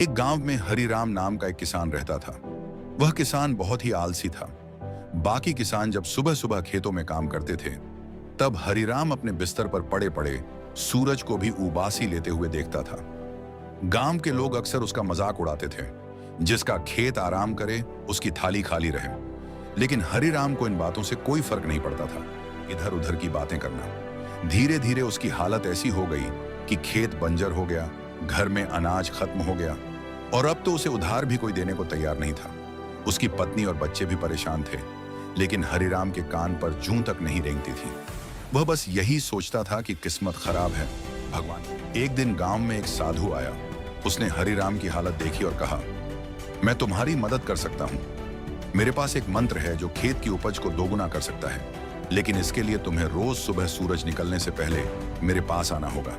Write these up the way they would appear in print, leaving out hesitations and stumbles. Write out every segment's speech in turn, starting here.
एक गांव में हरिराम नाम का एक किसान रहता था। वह किसान बहुत ही आलसी था। बाकी किसान जब सुबह सुबह खेतों में काम करते थे, तब हरिराम अपने बिस्तर पर पड़े पड़े सूरज को भी उबासी लेते हुए देखता था। गांव के लोग अक्सर उसका मजाक उड़ाते थे, जिसका खेत आराम करे उसकी थाली खाली रहे। लेकिन हरिराम को इन बातों से कोई फर्क नहीं पड़ता था। इधर उधर की बातें करना। धीरे धीरे उसकी हालत ऐसी हो गई कि खेत बंजर हो गया, घर में अनाज खत्म हो गया और अब तो उसे उधार भी कोई देने को तैयार नहीं था। उसकी पत्नी और बच्चे भी परेशान थे, लेकिन हरिराम के कान पर जूं तक नहीं रेंगती थी। वह बस यही सोचता था कि किस्मत खराब है, भगवान। एक दिन गांव में एक साधु आया। उसने हरिराम की हालत देखी और कहा, मैं तुम्हारी मदद कर सकता हूं। मेरे पास एक मंत्र है जो खेत की उपज को दोगुना कर सकता है, लेकिन इसके लिए तुम्हें रोज सुबह सूरज निकलने से पहले मेरे पास आना होगा।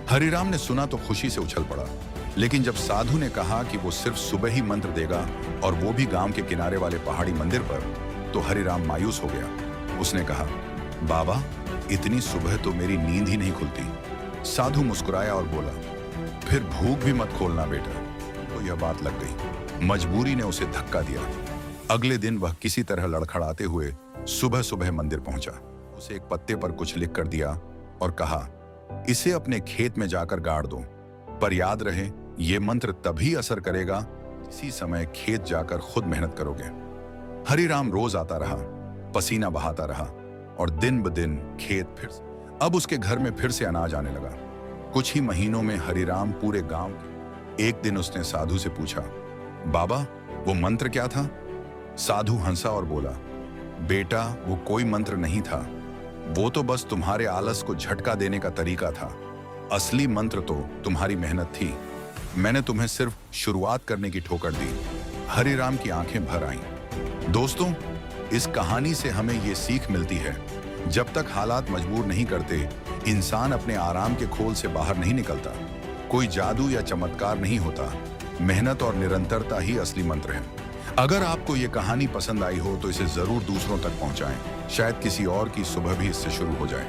हरिराम ने सुना तो खुशी से उछल पड़ा, लेकिन जब साधु ने कहा कि वो सिर्फ सुबह ही मंत्र देगा और वो भी गांव के किनारे वाले पहाड़ी मंदिर पर, तो हरिराम मायूस हो गया। उसने कहा, बाबा, इतनी सुबह तो मेरी नींद ही नहीं खुलती। साधु मुस्कुराया और बोला, फिर भूख भी मत खोलना बेटा। तो यह बात लग गई। मजबूरी ने उसे धक्का दिया। अगले दिन वह किसी तरह लड़खड़ाते हुए सुबह सुबह मंदिर पहुंचा। उसे एक पत्ते पर कुछ लिख कर दिया और कहा, इसे अपने खेत में जाकर गाड़ दो, पर याद रहे ये मंत्र तभी असर करेगा इसी समय खेत जाकर खुद मेहनत करोगे। हरिराम रोज आता रहा, पसीना बहाता रहा और दिन ब दिन खेत अब उसके घर में फिर से अनाज आने लगा। कुछ ही महीनों में हरिराम पूरे गांव के। एक दिन उसने साधु से पूछा, बाबा, वो मंत्र क्या था? साधु हंसा और बोला, बेटा, वो कोई मंत्र नहीं था। वो तो बस तुम्हारे आलस को झटका देने का तरीका था। असली मंत्र तो तुम्हारी मेहनत थी। मैंने तुम्हें सिर्फ शुरुआत करने की ठोकर दी। हरिराम की आंखें भर आईं। दोस्तों, इस कहानी से हमें ये सीख मिलती है, जब तक हालात मजबूर नहीं करते, इंसान अपने आराम के खोल से बाहर नहीं निकलता। कोई जादू या चमत्कार नहीं होता, मेहनत और निरंतरता ही असली मंत्र है। अगर आपको ये कहानी पसंद आई हो तो इसे जरूर दूसरों तक पहुंचाएं। शायद किसी और की सुबह भी इससे शुरू हो जाए।